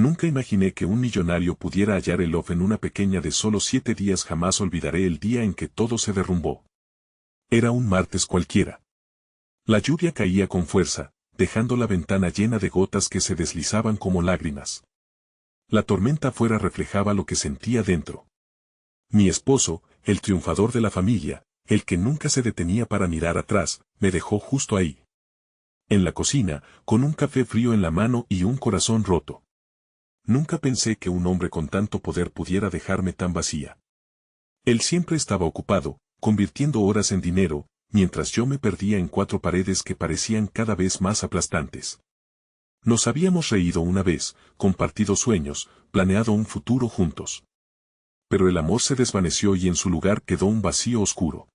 Nunca imaginé que un millonario pudiera hallar el love en una pequeña de solo 7 días. Jamás olvidaré el día en que todo se derrumbó. Era un martes cualquiera. La lluvia caía con fuerza, dejando la ventana llena de gotas que se deslizaban como lágrimas. La tormenta afuera reflejaba lo que sentía dentro. Mi esposo, el triunfador de la familia, el que nunca se detenía para mirar atrás, me dejó justo ahí. En la cocina, con un café frío en la mano y un corazón roto. Nunca pensé que un hombre con tanto poder pudiera dejarme tan vacía. Él siempre estaba ocupado, convirtiendo horas en dinero, mientras yo me perdía en 4 paredes que parecían cada vez más aplastantes. Nos habíamos reído una vez, compartido sueños, planeado un futuro juntos. Pero el amor se desvaneció y en su lugar quedó un vacío oscuro.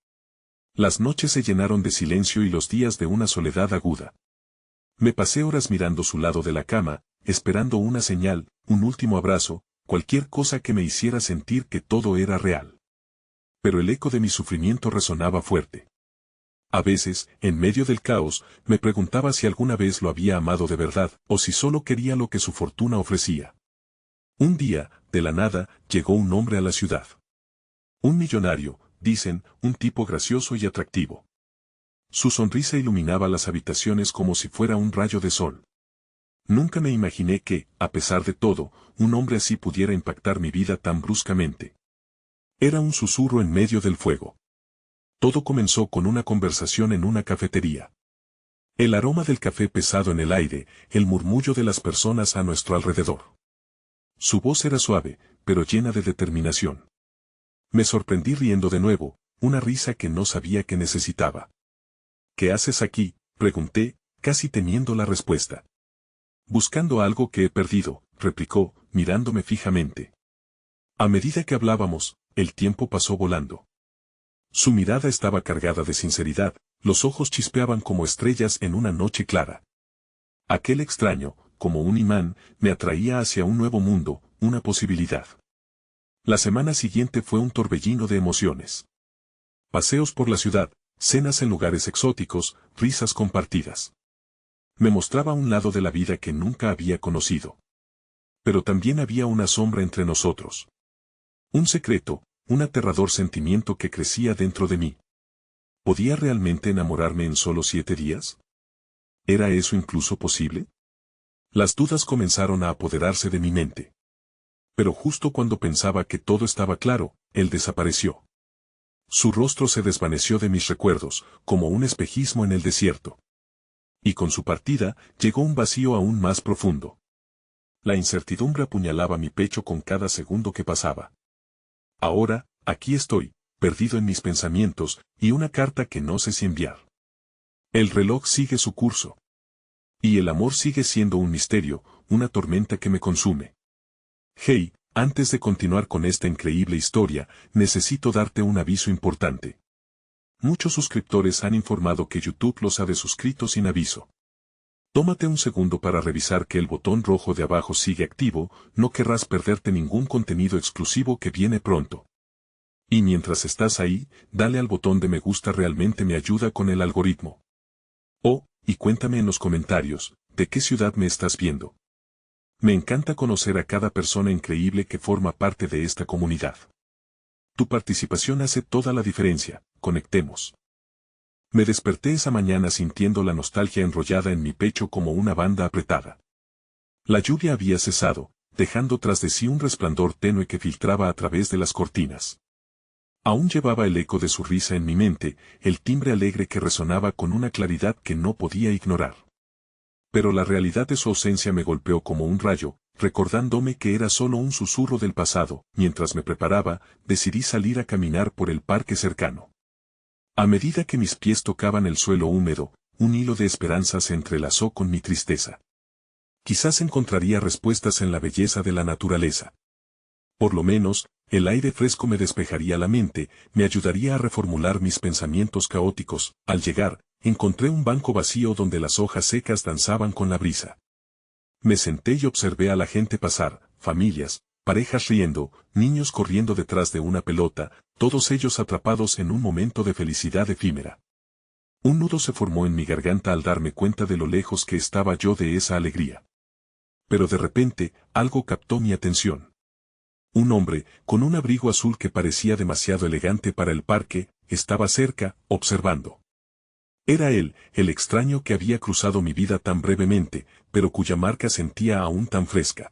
Las noches se llenaron de silencio y los días de una soledad aguda. Me pasé horas mirando su lado de la cama, esperando una señal, un último abrazo, cualquier cosa que me hiciera sentir que todo era real. Pero el eco de mi sufrimiento resonaba fuerte. A veces, en medio del caos, me preguntaba si alguna vez lo había amado de verdad, o si solo quería lo que su fortuna ofrecía. Un día, de la nada, llegó un hombre a la ciudad. Un millonario, dicen, un tipo gracioso y atractivo. Su sonrisa iluminaba las habitaciones como si fuera un rayo de sol. Nunca me imaginé que, a pesar de todo, un hombre así pudiera impactar mi vida tan bruscamente. Era un susurro en medio del fuego. Todo comenzó con una conversación en una cafetería. El aroma del café pesado en el aire, el murmullo de las personas a nuestro alrededor. Su voz era suave, pero llena de determinación. Me sorprendí riendo de nuevo, una risa que no sabía que necesitaba. ¿Qué haces aquí?, pregunté, casi temiendo la respuesta. Buscando algo que he perdido, replicó, mirándome fijamente. A medida que hablábamos, el tiempo pasó volando. Su mirada estaba cargada de sinceridad, los ojos chispeaban como estrellas en una noche clara. Aquel extraño, como un imán, me atraía hacia un nuevo mundo, una posibilidad. La semana siguiente fue un torbellino de emociones. Paseos por la ciudad, cenas en lugares exóticos, risas compartidas. Me mostraba un lado de la vida que nunca había conocido. Pero también había una sombra entre nosotros. Un secreto, un aterrador sentimiento que crecía dentro de mí. ¿Podía realmente enamorarme en solo 7 días? ¿Era eso incluso posible? Las dudas comenzaron a apoderarse de mi mente. Pero justo cuando pensaba que todo estaba claro, él desapareció. Su rostro se desvaneció de mis recuerdos, como un espejismo en el desierto. Y con su partida, llegó un vacío aún más profundo. La incertidumbre apuñalaba mi pecho con cada segundo que pasaba. Ahora, aquí estoy, perdido en mis pensamientos, y una carta que no sé si enviar. El reloj sigue su curso. Y el amor sigue siendo un misterio, una tormenta que me consume. Hey, antes de continuar con esta increíble historia, necesito darte un aviso importante. Muchos suscriptores han informado que YouTube los ha desuscrito sin aviso. Tómate un segundo para revisar que el botón rojo de abajo sigue activo, no querrás perderte ningún contenido exclusivo que viene pronto. Y mientras estás ahí, dale al botón de me gusta, realmente me ayuda con el algoritmo. Oh, y cuéntame en los comentarios, ¿de qué ciudad me estás viendo? Me encanta conocer a cada persona increíble que forma parte de esta comunidad. Tu participación hace toda la diferencia, conectemos. Me desperté esa mañana sintiendo la nostalgia enrollada en mi pecho como una banda apretada. La lluvia había cesado, dejando tras de sí un resplandor tenue que filtraba a través de las cortinas. Aún llevaba el eco de su risa en mi mente, el timbre alegre que resonaba con una claridad que no podía ignorar. Pero la realidad de su ausencia me golpeó como un rayo, recordándome que era solo un susurro del pasado. Mientras me preparaba, decidí salir a caminar por el parque cercano. A medida que mis pies tocaban el suelo húmedo, un hilo de esperanza se entrelazó con mi tristeza. Quizás encontraría respuestas en la belleza de la naturaleza. Por lo menos, el aire fresco me despejaría la mente, me ayudaría a reformular mis pensamientos caóticos. Al llegar, encontré un banco vacío donde las hojas secas danzaban con la brisa. Me senté y observé a la gente pasar, familias, parejas riendo, niños corriendo detrás de una pelota, todos ellos atrapados en un momento de felicidad efímera. Un nudo se formó en mi garganta al darme cuenta de lo lejos que estaba yo de esa alegría. Pero de repente, algo captó mi atención. Un hombre, con un abrigo azul que parecía demasiado elegante para el parque, estaba cerca, observando. Era él, el extraño que había cruzado mi vida tan brevemente, pero cuya marca sentía aún tan fresca.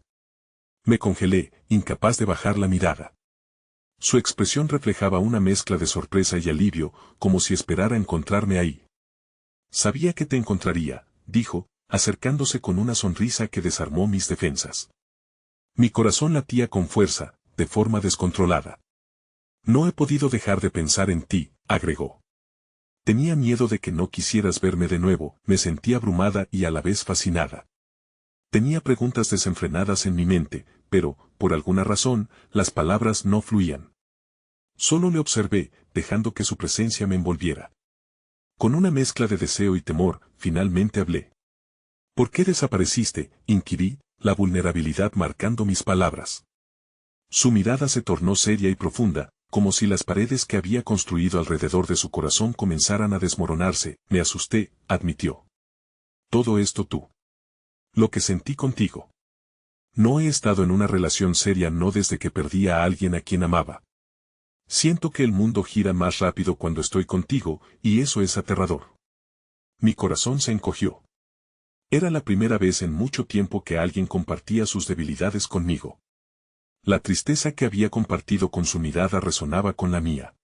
Me congelé, incapaz de bajar la mirada. Su expresión reflejaba una mezcla de sorpresa y alivio, como si esperara encontrarme ahí. Sabía que te encontraría, dijo, acercándose con una sonrisa que desarmó mis defensas. Mi corazón latía con fuerza, de forma descontrolada. No he podido dejar de pensar en ti, agregó. Tenía miedo de que no quisieras verme de nuevo, me sentí abrumada y a la vez fascinada. Tenía preguntas desenfrenadas en mi mente, pero, por alguna razón, las palabras no fluían. Solo le observé, dejando que su presencia me envolviera. Con una mezcla de deseo y temor, finalmente hablé. ¿Por qué desapareciste?, inquirí, la vulnerabilidad marcando mis palabras. Su mirada se tornó seria y profunda, como si las paredes que había construido alrededor de su corazón comenzaran a desmoronarse. Me asusté, admitió. Todo esto tú. Lo que sentí contigo. No he estado en una relación seria no desde que perdí a alguien a quien amaba. Siento que el mundo gira más rápido cuando estoy contigo, y eso es aterrador. Mi corazón se encogió. Era la primera vez en mucho tiempo que alguien compartía sus debilidades conmigo. La tristeza que había compartido con su mirada resonaba con la mía.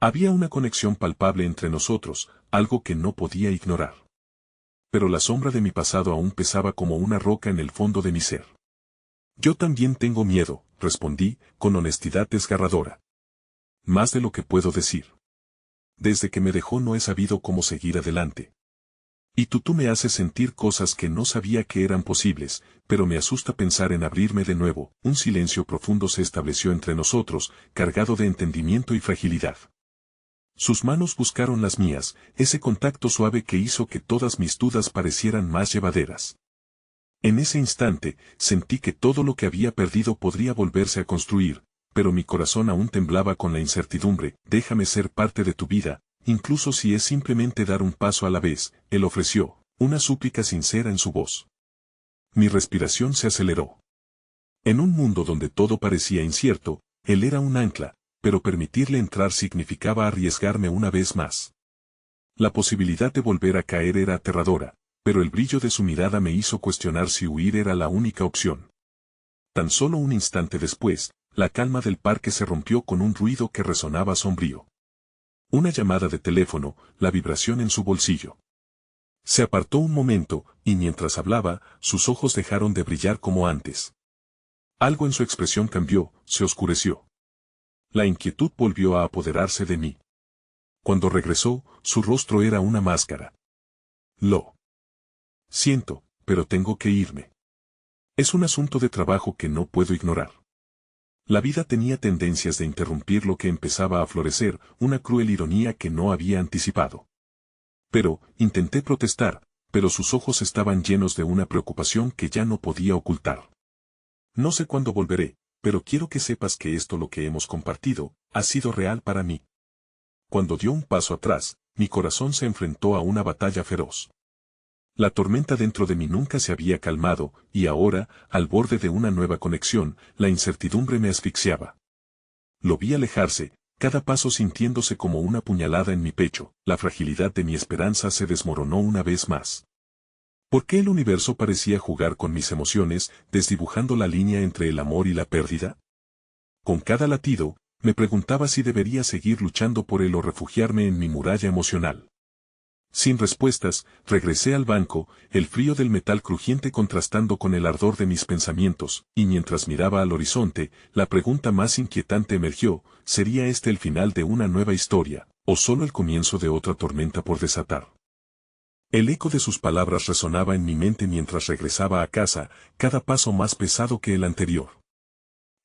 Había una conexión palpable entre nosotros, algo que no podía ignorar. Pero la sombra de mi pasado aún pesaba como una roca en el fondo de mi ser. Yo también tengo miedo, respondí, con honestidad desgarradora. Más de lo que puedo decir. Desde que me dejó no he sabido cómo seguir adelante. Y tú me haces sentir cosas que no sabía que eran posibles, pero me asusta pensar en abrirme de nuevo. Un silencio profundo se estableció entre nosotros, cargado de entendimiento y fragilidad. Sus manos buscaron las mías, ese contacto suave que hizo que todas mis dudas parecieran más llevaderas. En ese instante, sentí que todo lo que había perdido podría volverse a construir, pero mi corazón aún temblaba con la incertidumbre. Déjame ser parte de tu vida, incluso si es simplemente dar un paso a la vez, él ofreció, una súplica sincera en su voz. Mi respiración se aceleró. En un mundo donde todo parecía incierto, él era un ancla, pero permitirle entrar significaba arriesgarme una vez más. La posibilidad de volver a caer era aterradora, pero el brillo de su mirada me hizo cuestionar si huir era la única opción. Tan solo un instante después, la calma del parque se rompió con un ruido que resonaba sombrío. Una llamada de teléfono, la vibración en su bolsillo. Se apartó un momento, y mientras hablaba, sus ojos dejaron de brillar como antes. Algo en su expresión cambió, se oscureció. La inquietud volvió a apoderarse de mí. Cuando regresó, su rostro era una máscara. Lo siento, pero tengo que irme. Es un asunto de trabajo que no puedo ignorar. La vida tenía tendencias de interrumpir lo que empezaba a florecer, una cruel ironía que no había anticipado. Pero, intenté protestar, pero sus ojos estaban llenos de una preocupación que ya no podía ocultar. No sé cuándo volveré, pero quiero que sepas que esto lo que hemos compartido, ha sido real para mí. Cuando dio un paso atrás, mi corazón se enfrentó a una batalla feroz. La tormenta dentro de mí nunca se había calmado, y ahora, al borde de una nueva conexión, la incertidumbre me asfixiaba. Lo vi alejarse, cada paso sintiéndose como una puñalada en mi pecho. La fragilidad de mi esperanza se desmoronó una vez más. ¿Por qué el universo parecía jugar con mis emociones, desdibujando la línea entre el amor y la pérdida? Con cada latido, me preguntaba si debería seguir luchando por él o refugiarme en mi muralla emocional. Sin respuestas, regresé al banco, el frío del metal crujiente contrastando con el ardor de mis pensamientos, y mientras miraba al horizonte, la pregunta más inquietante emergió: ¿sería este el final de una nueva historia, o solo el comienzo de otra tormenta por desatar? El eco de sus palabras resonaba en mi mente mientras regresaba a casa, cada paso más pesado que el anterior.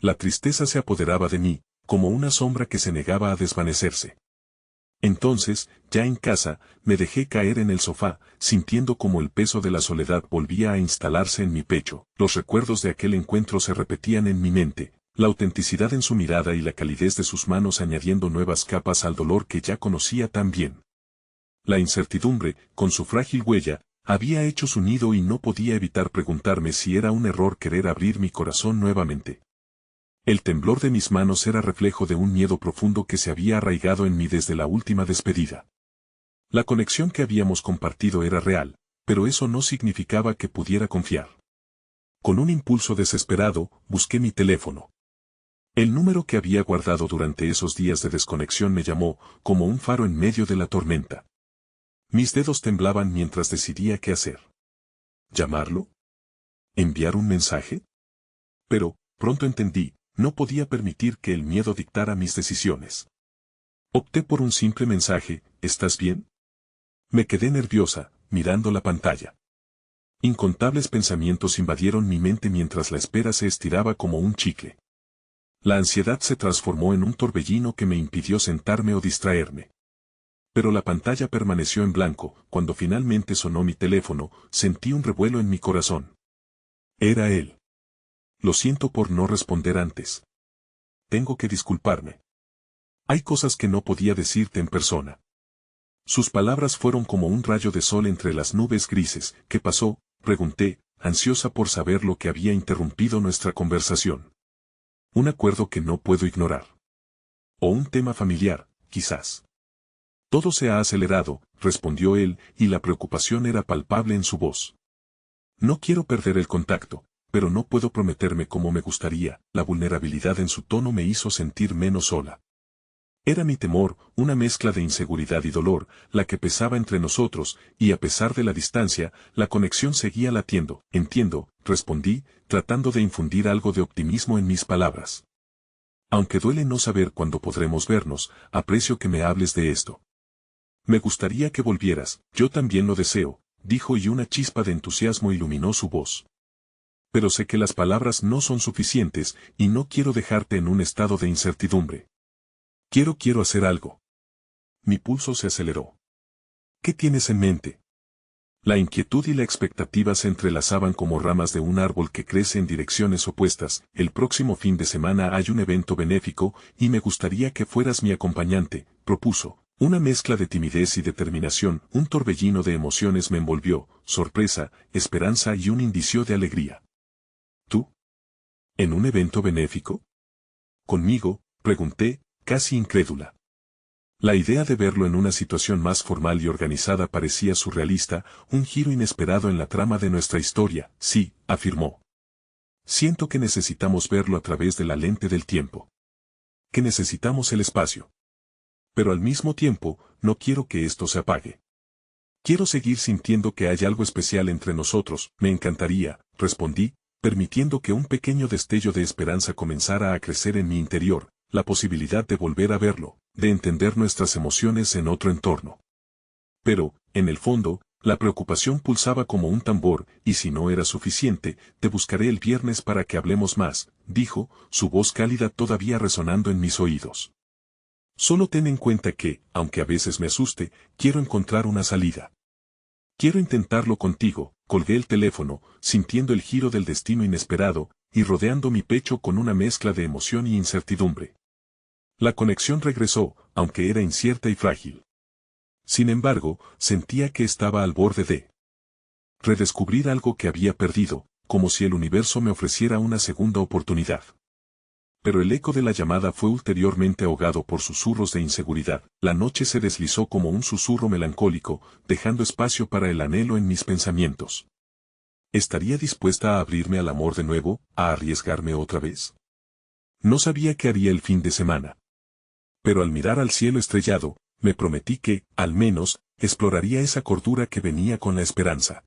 La tristeza se apoderaba de mí, como una sombra que se negaba a desvanecerse. Entonces, ya en casa, me dejé caer en el sofá, sintiendo como el peso de la soledad volvía a instalarse en mi pecho. Los recuerdos de aquel encuentro se repetían en mi mente, la autenticidad en su mirada y la calidez de sus manos añadiendo nuevas capas al dolor que ya conocía tan bien. La incertidumbre, con su frágil huella, Había hecho su nido y no podía evitar preguntarme si era un error querer abrir mi corazón nuevamente. El temblor de mis manos era reflejo de un miedo profundo que se había arraigado en mí desde la última despedida. La conexión que habíamos compartido era real, pero eso no significaba que pudiera confiar. Con un impulso desesperado, busqué mi teléfono. El número que había guardado durante esos días de desconexión me llamó, como un faro en medio de la tormenta. Mis dedos temblaban mientras decidía qué hacer. ¿Llamarlo? ¿Enviar un mensaje? Pero, pronto entendí, no podía permitir que el miedo dictara mis decisiones. Opté por un simple mensaje: ¿estás bien? Me quedé nerviosa, mirando la pantalla. Incontables pensamientos invadieron mi mente mientras la espera se estiraba como un chicle. La ansiedad se transformó en un torbellino que me impidió sentarme o distraerme. Pero la pantalla permaneció en blanco. Cuando finalmente sonó mi teléfono, sentí un revuelo en mi corazón. Era él. Lo siento por no responder antes. Tengo que disculparme. Hay cosas que no podía decirte en persona. Sus palabras fueron como un rayo de sol entre las nubes grises. ¿Qué pasó?, pregunté, ansiosa por saber lo que había interrumpido nuestra conversación. Un acuerdo que no puedo ignorar. O un tema familiar, quizás. Todo se ha acelerado, respondió él, y la preocupación era palpable en su voz. No quiero perder el contacto, pero no puedo prometerme como me gustaría. La vulnerabilidad en su tono me hizo sentir menos sola. Era mi temor, una mezcla de inseguridad y dolor, la que pesaba entre nosotros, y a pesar de la distancia, la conexión seguía latiendo. Entiendo, respondí, tratando de infundir algo de optimismo en mis palabras. Aunque duele no saber cuándo podremos vernos, aprecio que me hables de esto. Me gustaría que volvieras, yo también lo deseo, dijo, y una chispa de entusiasmo iluminó su voz. Pero sé que las palabras no son suficientes, y no quiero dejarte en un estado de incertidumbre. Quiero hacer algo. Mi pulso se aceleró. ¿Qué tienes en mente? La inquietud y la expectativa se entrelazaban como ramas de un árbol que crece en direcciones opuestas. El próximo fin de semana hay un evento benéfico, y me gustaría que fueras mi acompañante, propuso. Una mezcla de timidez y determinación, un torbellino de emociones me envolvió, sorpresa, esperanza y un indicio de alegría. ¿Tú? ¿En un evento benéfico? ¿Conmigo?, pregunté, casi incrédula. La idea de verlo en una situación más formal y organizada parecía surrealista, un giro inesperado en la trama de nuestra historia. Sí, afirmó. Siento que necesitamos verlo a través de la lente del tiempo. Que necesitamos el espacio. Pero al mismo tiempo, no quiero que esto se apague. Quiero seguir sintiendo que hay algo especial entre nosotros. Me encantaría, respondí, permitiendo que un pequeño destello de esperanza comenzara a crecer en mi interior, la posibilidad de volver a verlo, de entender nuestras emociones en otro entorno. Pero, en el fondo, la preocupación pulsaba como un tambor, y si no era suficiente, te buscaré el viernes para que hablemos más, dijo, su voz cálida todavía resonando en mis oídos. Solo ten en cuenta que, aunque a veces me asuste, quiero encontrar una salida. Quiero intentarlo contigo. Colgué el teléfono, sintiendo el giro del destino inesperado, y rodeando mi pecho con una mezcla de emoción y incertidumbre. La conexión regresó, aunque era incierta y frágil. Sin embargo, sentía que estaba al borde de redescubrir algo que había perdido, como si el universo me ofreciera una segunda oportunidad. Pero el eco de la llamada fue ulteriormente ahogado por susurros de inseguridad. La noche se deslizó como un susurro melancólico, dejando espacio para el anhelo en mis pensamientos. ¿Estaría dispuesta a abrirme al amor de nuevo, a arriesgarme otra vez? No sabía qué haría el fin de semana. Pero al mirar al cielo estrellado, me prometí que, al menos, exploraría esa cordura que venía con la esperanza.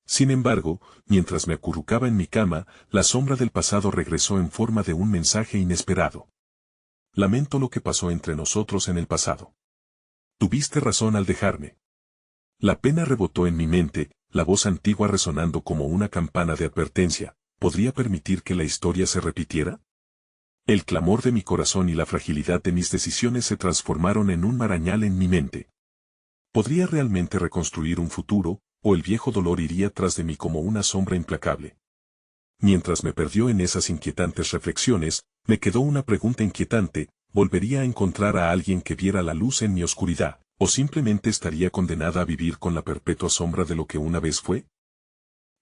Sin embargo, mientras me acurrucaba en mi cama, la sombra del pasado regresó en forma de un mensaje inesperado. Lamento lo que pasó entre nosotros en el pasado. Tuviste razón al dejarme. La pena rebotó en mi mente, la voz antigua resonando como una campana de advertencia. ¿Podría permitir que la historia se repitiera? El clamor de mi corazón y la fragilidad de mis decisiones se transformaron en un marañal en mi mente. ¿Podría realmente reconstruir un futuro, o el viejo dolor iría tras de mí como una sombra implacable? Mientras me perdió en esas inquietantes reflexiones, me quedó una pregunta inquietante: ¿volvería a encontrar a alguien que viera la luz en mi oscuridad? ¿O simplemente estaría condenada a vivir con la perpetua sombra de lo que una vez fue?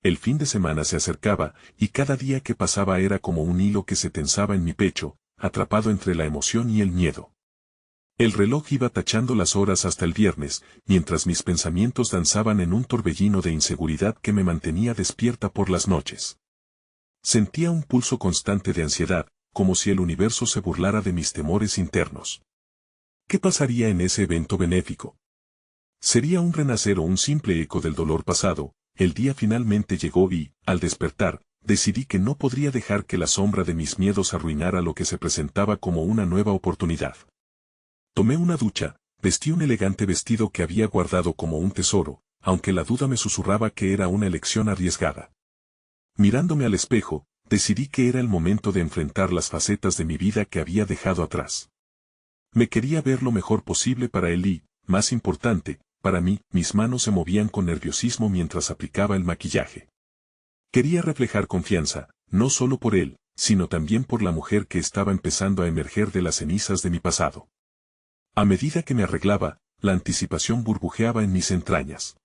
El fin de semana se acercaba, y cada día que pasaba era como un hilo que se tensaba en mi pecho, atrapado entre la emoción y el miedo. El reloj iba tachando las horas hasta el viernes, mientras mis pensamientos danzaban en un torbellino de inseguridad que me mantenía despierta por las noches. Sentía un pulso constante de ansiedad, como si el universo se burlara de mis temores internos. ¿Qué pasaría en ese evento benéfico? ¿Sería un renacer o un simple eco del dolor pasado? El día finalmente llegó y, al despertar, decidí que no podría dejar que la sombra de mis miedos arruinara lo que se presentaba como una nueva oportunidad. Tomé una ducha, vestí un elegante vestido que había guardado como un tesoro, aunque la duda me susurraba que era una elección arriesgada. Mirándome al espejo, decidí que era el momento de enfrentar las facetas de mi vida que había dejado atrás. Me quería ver lo mejor posible para él y, más importante, para mí, mis manos se movían con nerviosismo mientras aplicaba el maquillaje. Quería reflejar confianza, no solo por él, sino también por la mujer que estaba empezando a emerger de las cenizas de mi pasado. A medida que me arreglaba, la anticipación burbujeaba en mis entrañas.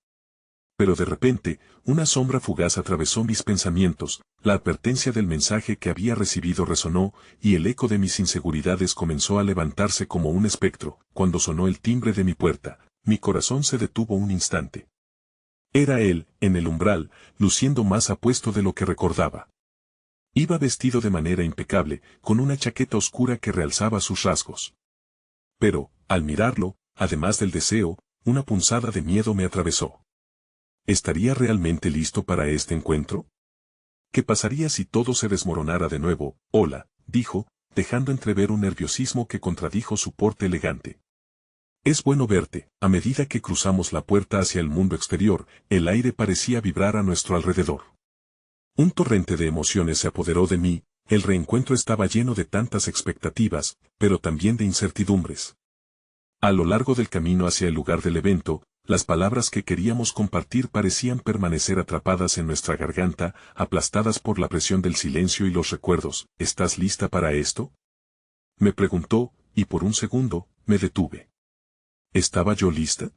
Pero de repente, una sombra fugaz atravesó mis pensamientos, la advertencia del mensaje que había recibido resonó, y el eco de mis inseguridades comenzó a levantarse como un espectro. Cuando sonó el timbre de mi puerta, mi corazón se detuvo un instante. Era él, en el umbral, luciendo más apuesto de lo que recordaba. Iba vestido de manera impecable, con una chaqueta oscura que realzaba sus rasgos. Pero, al mirarlo, además del deseo, una punzada de miedo me atravesó. ¿Estaría realmente listo para este encuentro? ¿Qué pasaría si todo se desmoronara de nuevo? Hola, dijo, dejando entrever un nerviosismo que contradijo su porte elegante. Es bueno verte. A medida que cruzamos la puerta hacia el mundo exterior, el aire parecía vibrar a nuestro alrededor. Un torrente de emociones se apoderó de mí, el reencuentro estaba lleno de tantas expectativas, pero también de incertidumbres. A lo largo del camino hacia el lugar del evento, las palabras que queríamos compartir parecían permanecer atrapadas en nuestra garganta, aplastadas por la presión del silencio y los recuerdos. ¿Estás lista para esto? Me preguntó, y por un segundo, me detuve. ¿Estaba yo lista?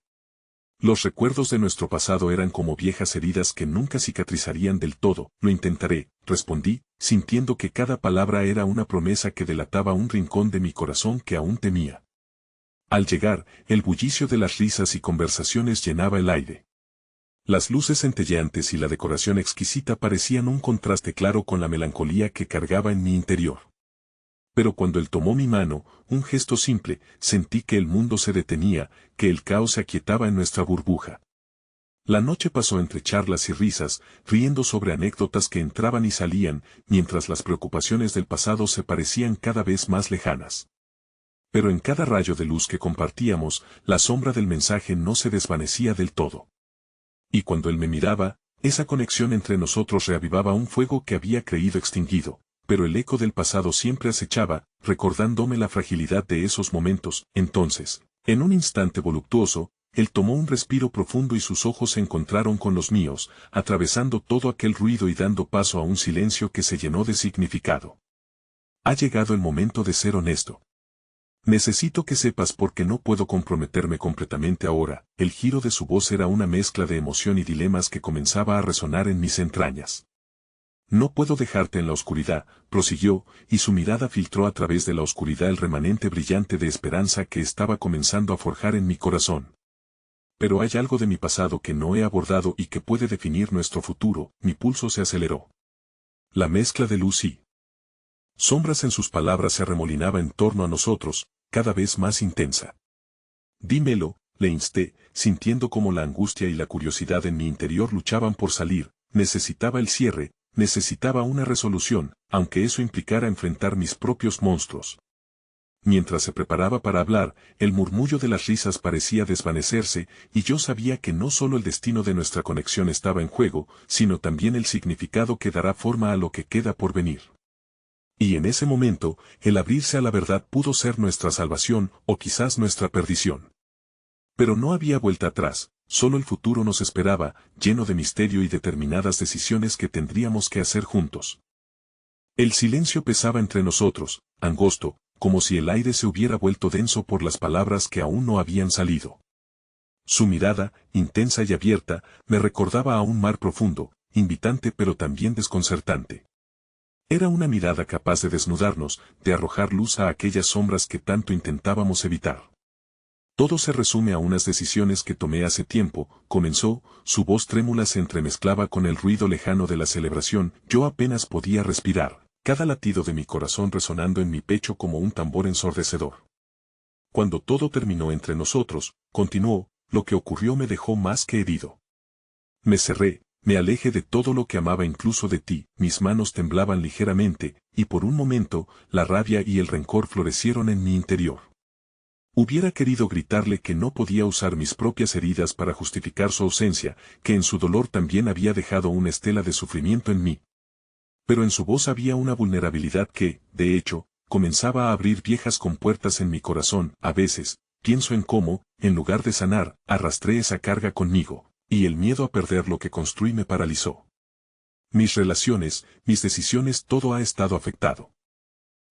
Los recuerdos de nuestro pasado eran como viejas heridas que nunca cicatrizarían del todo. Lo intentaré, respondí, sintiendo que cada palabra era una promesa que delataba un rincón de mi corazón que aún temía. Al llegar, el bullicio de las risas y conversaciones llenaba el aire. Las luces centelleantes y la decoración exquisita parecían un contraste claro con la melancolía que cargaba en mi interior. Pero cuando él tomó mi mano, un gesto simple, sentí que el mundo se detenía, que el caos se aquietaba en nuestra burbuja. La noche pasó entre charlas y risas, riendo sobre anécdotas que entraban y salían, mientras las preocupaciones del pasado se parecían cada vez más lejanas. Pero en cada rayo de luz que compartíamos, la sombra del mensaje no se desvanecía del todo. Y cuando él me miraba, esa conexión entre nosotros reavivaba un fuego que había creído extinguido, pero el eco del pasado siempre acechaba, recordándome la fragilidad de esos momentos. Entonces, en un instante voluptuoso, él tomó un respiro profundo y sus ojos se encontraron con los míos, atravesando todo aquel ruido y dando paso a un silencio que se llenó de significado. Ha llegado el momento de ser honesto. Necesito que sepas porque no puedo comprometerme completamente ahora. El giro de su voz era una mezcla de emoción y dilemas que comenzaba a resonar en mis entrañas. No puedo dejarte en la oscuridad, prosiguió, y su mirada filtró a través de la oscuridad el remanente brillante de esperanza que estaba comenzando a forjar en mi corazón. Pero hay algo de mi pasado que no he abordado y que puede definir nuestro futuro. Mi pulso se aceleró. La mezcla de luz y sombras en sus palabras se arremolinaba en torno a nosotros, cada vez más intensa. Dímelo, le insté, sintiendo como la angustia y la curiosidad en mi interior luchaban por salir. Necesitaba el cierre, necesitaba una resolución, aunque eso implicara enfrentar mis propios monstruos. Mientras se preparaba para hablar, el murmullo de las risas parecía desvanecerse, y yo sabía que no solo el destino de nuestra conexión estaba en juego, sino también el significado que dará forma a lo que queda por venir. Y en ese momento, el abrirse a la verdad pudo ser nuestra salvación, o quizás nuestra perdición. Pero no había vuelta atrás, solo el futuro nos esperaba, lleno de misterio y determinadas decisiones que tendríamos que hacer juntos. El silencio pesaba entre nosotros, angosto, como si el aire se hubiera vuelto denso por las palabras que aún no habían salido. Su mirada, intensa y abierta, me recordaba a un mar profundo, invitante pero también desconcertante. Era una mirada capaz de desnudarnos, de arrojar luz a aquellas sombras que tanto intentábamos evitar. Todo se resume a unas decisiones que tomé hace tiempo, comenzó, su voz trémula se entremezclaba con el ruido lejano de la celebración, yo apenas podía respirar, cada latido de mi corazón resonando en mi pecho como un tambor ensordecedor. Cuando todo terminó entre nosotros, continuó, lo que ocurrió me dejó más que herido. Me cerré, me alejé de todo lo que amaba incluso de ti, mis manos temblaban ligeramente, y por un momento, la rabia y el rencor florecieron en mi interior. Hubiera querido gritarle que no podía usar mis propias heridas para justificar su ausencia, que en su dolor también había dejado una estela de sufrimiento en mí. Pero en su voz había una vulnerabilidad que, de hecho, comenzaba a abrir viejas compuertas en mi corazón. A veces, pienso en cómo, en lugar de sanar, arrastré esa carga conmigo, y el miedo a perder lo que construí me paralizó. Mis relaciones, mis decisiones, todo ha estado afectado.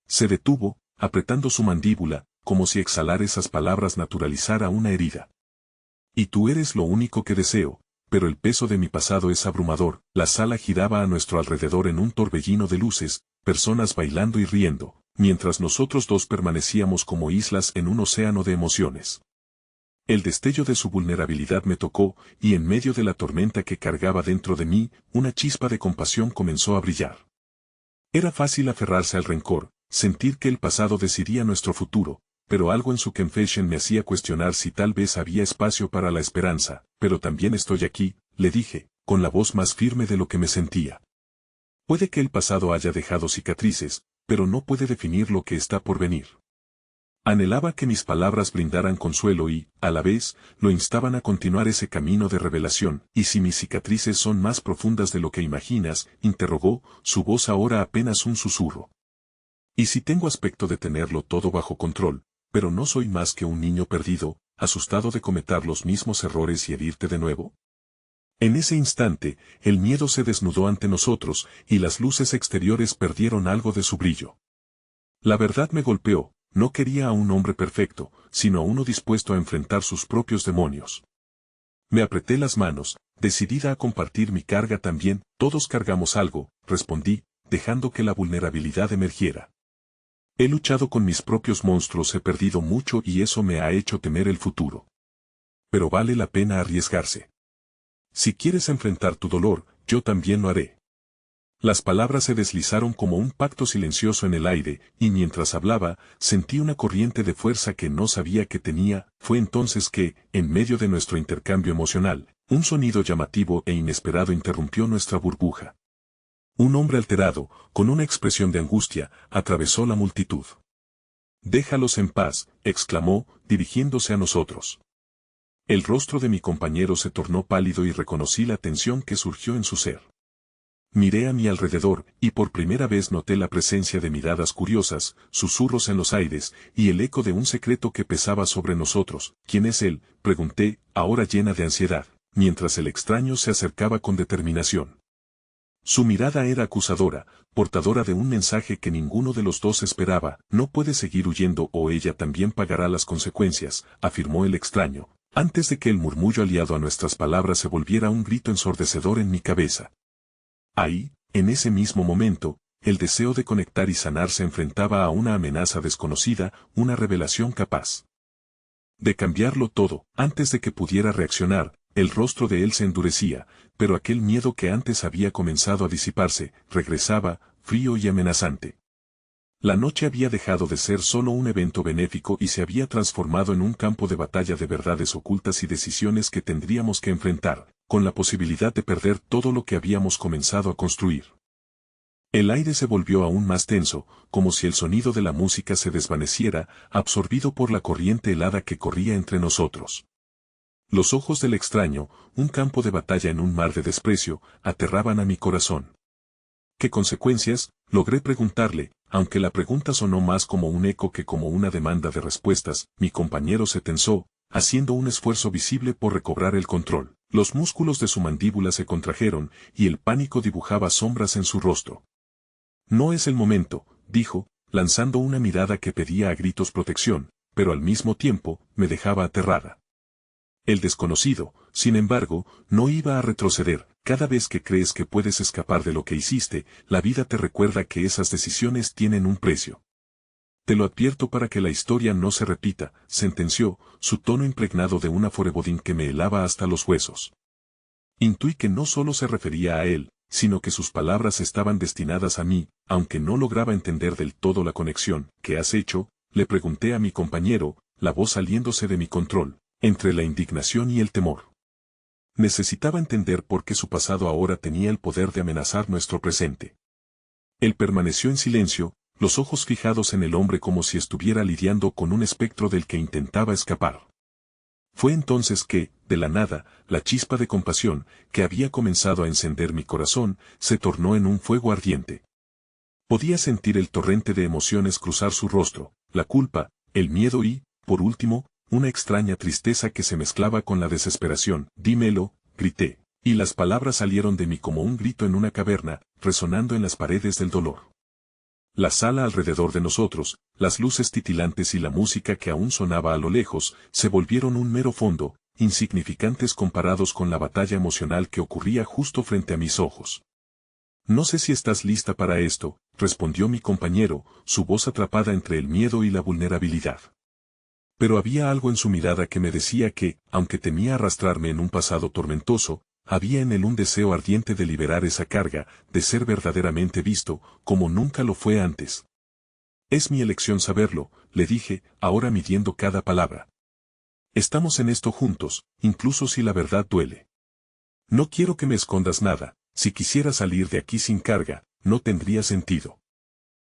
Se detuvo, apretando su mandíbula, como si exhalar esas palabras naturalizara una herida. Y tú eres lo único que deseo, pero el peso de mi pasado es abrumador. La sala giraba a nuestro alrededor en un torbellino de luces, personas bailando y riendo, mientras nosotros dos permanecíamos como islas en un océano de emociones. El destello de su vulnerabilidad me tocó, y en medio de la tormenta que cargaba dentro de mí, una chispa de compasión comenzó a brillar. Era fácil aferrarse al rencor, sentir que el pasado decidía nuestro futuro, pero algo en su confesión me hacía cuestionar si tal vez había espacio para la esperanza. Pero también estoy aquí, le dije, con la voz más firme de lo que me sentía. Puede que el pasado haya dejado cicatrices, pero no puede definir lo que está por venir. Anhelaba que mis palabras brindaran consuelo y, a la vez, lo instaban a continuar ese camino de revelación. ¿Y si mis cicatrices son más profundas de lo que imaginas?, interrogó, su voz ahora apenas un susurro. ¿Y si tengo aspecto de tenerlo todo bajo control, pero no soy más que un niño perdido, asustado de cometer los mismos errores y herirte de nuevo? En ese instante, el miedo se desnudó ante nosotros, y las luces exteriores perdieron algo de su brillo. La verdad me golpeó, no quería a un hombre perfecto, sino a uno dispuesto a enfrentar sus propios demonios. Me apreté las manos, decidida a compartir mi carga también. Todos cargamos algo, respondí, dejando que la vulnerabilidad emergiera. He luchado con mis propios monstruos, he perdido mucho y eso me ha hecho temer el futuro. Pero vale la pena arriesgarse. Si quieres enfrentar tu dolor, yo también lo haré. Las palabras se deslizaron como un pacto silencioso en el aire, y mientras hablaba, sentí una corriente de fuerza que no sabía que tenía. Fue entonces que, en medio de nuestro intercambio emocional, un sonido llamativo e inesperado interrumpió nuestra burbuja. Un hombre alterado, con una expresión de angustia, atravesó la multitud. «Déjalos en paz», exclamó, dirigiéndose a nosotros. El rostro de mi compañero se tornó pálido y reconocí la tensión que surgió en su ser. Miré a mi alrededor, y por primera vez noté la presencia de miradas curiosas, susurros en los aires, y el eco de un secreto que pesaba sobre nosotros. «¿Quién es él?», pregunté, ahora llena de ansiedad, mientras el extraño se acercaba con determinación. Su mirada era acusadora, portadora de un mensaje que ninguno de los dos esperaba. «No puede seguir huyendo o ella también pagará las consecuencias», afirmó el extraño, antes de que el murmullo aliado a nuestras palabras se volviera un grito ensordecedor en mi cabeza. Ahí, en ese mismo momento, el deseo de conectar y sanar se enfrentaba a una amenaza desconocida, una revelación capaz de cambiarlo todo. Antes de que pudiera reaccionar, el rostro de él se endurecía, pero aquel miedo que antes había comenzado a disiparse, regresaba, frío y amenazante. La noche había dejado de ser solo un evento benéfico y se había transformado en un campo de batalla de verdades ocultas y decisiones que tendríamos que enfrentar, con la posibilidad de perder todo lo que habíamos comenzado a construir. El aire se volvió aún más tenso, como si el sonido de la música se desvaneciera, absorbido por la corriente helada que corría entre nosotros. Los ojos del extraño, un campo de batalla en un mar de desprecio, aterraban a mi corazón. ¿Qué consecuencias?, logré preguntarle, aunque la pregunta sonó más como un eco que como una demanda de respuestas. Mi compañero se tensó, haciendo un esfuerzo visible por recobrar el control. Los músculos de su mandíbula se contrajeron, y el pánico dibujaba sombras en su rostro. «No es el momento», dijo, lanzando una mirada que pedía a gritos protección, pero al mismo tiempo, me dejaba aterrada. El desconocido, sin embargo, no iba a retroceder. Cada vez que crees que puedes escapar de lo que hiciste, la vida te recuerda que esas decisiones tienen un precio. Te lo advierto para que la historia no se repita, sentenció, su tono impregnado de una forebodín que me helaba hasta los huesos. Intuí que no solo se refería a él, sino que sus palabras estaban destinadas a mí, aunque no lograba entender del todo la conexión. ¿Qué has hecho?, le pregunté a mi compañero, la voz saliéndose de mi control, entre la indignación y el temor. Necesitaba entender por qué su pasado ahora tenía el poder de amenazar nuestro presente. Él permaneció en silencio, los ojos fijados en el hombre como si estuviera lidiando con un espectro del que intentaba escapar. Fue entonces que, de la nada, la chispa de compasión, que había comenzado a encender mi corazón, se tornó en un fuego ardiente. Podía sentir el torrente de emociones cruzar su rostro, la culpa, el miedo y, por último, una extraña tristeza que se mezclaba con la desesperación. Dímelo, grité, y las palabras salieron de mí como un grito en una caverna, resonando en las paredes del dolor. La sala alrededor de nosotros, las luces titilantes y la música que aún sonaba a lo lejos, se volvieron un mero fondo, insignificantes comparados con la batalla emocional que ocurría justo frente a mis ojos. No sé si estás lista para esto, respondió mi compañero, su voz atrapada entre el miedo y la vulnerabilidad. Pero había algo en su mirada que me decía que, aunque temía arrastrarme en un pasado tormentoso, había en él un deseo ardiente de liberar esa carga, de ser verdaderamente visto, como nunca lo fue antes. Es mi elección saberlo, le dije, ahora midiendo cada palabra. Estamos en esto juntos, incluso si la verdad duele. No quiero que me escondas nada, si quisiera salir de aquí sin carga, no tendría sentido.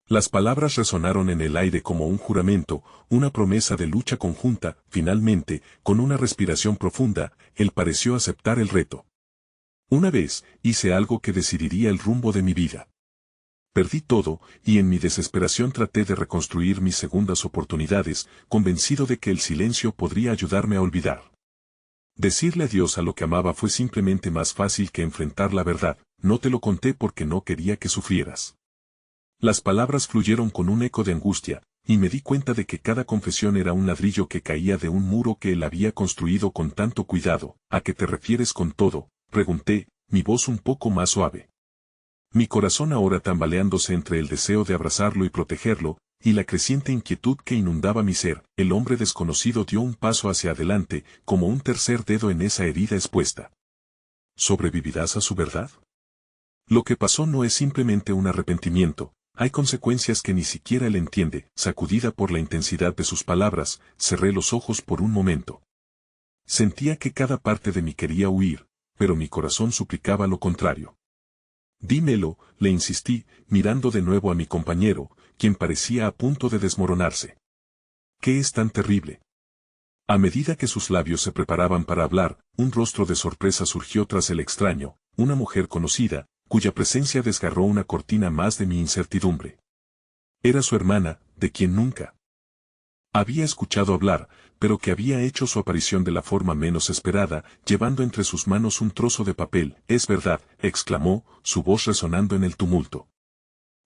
Las palabras resonaron en el aire como un juramento, una promesa de lucha conjunta. Finalmente, con una respiración profunda, él pareció aceptar el reto. Una vez, hice algo que decidiría el rumbo de mi vida. Perdí todo, y en mi desesperación traté de reconstruir mis segundas oportunidades, convencido de que el silencio podría ayudarme a olvidar. Decirle adiós a lo que amaba fue simplemente más fácil que enfrentar la verdad. No te lo conté porque no quería que sufrieras. Las palabras fluyeron con un eco de angustia, y me di cuenta de que cada confesión era un ladrillo que caía de un muro que él había construido con tanto cuidado. ¿A qué te refieres con todo?, pregunté, mi voz un poco más suave. Mi corazón ahora tambaleándose entre el deseo de abrazarlo y protegerlo, y la creciente inquietud que inundaba mi ser. El hombre desconocido dio un paso hacia adelante, como un tercer dedo en esa herida expuesta. ¿Sobrevivirás a su verdad? Lo que pasó no es simplemente un arrepentimiento. Hay consecuencias que ni siquiera él entiende. Sacudida por la intensidad de sus palabras, cerré los ojos por un momento. Sentía que cada parte de mí quería huir, pero mi corazón suplicaba lo contrario. Dímelo, le insistí, mirando de nuevo a mi compañero, quien parecía a punto de desmoronarse. ¿Qué es tan terrible? A medida que sus labios se preparaban para hablar, un rostro de sorpresa surgió tras el extraño, una mujer conocida, cuya presencia desgarró una cortina más de mi incertidumbre. Era su hermana, de quien nunca había escuchado hablar, pero que había hecho su aparición de la forma menos esperada, llevando entre sus manos un trozo de papel. «Es verdad», exclamó, su voz resonando en el tumulto.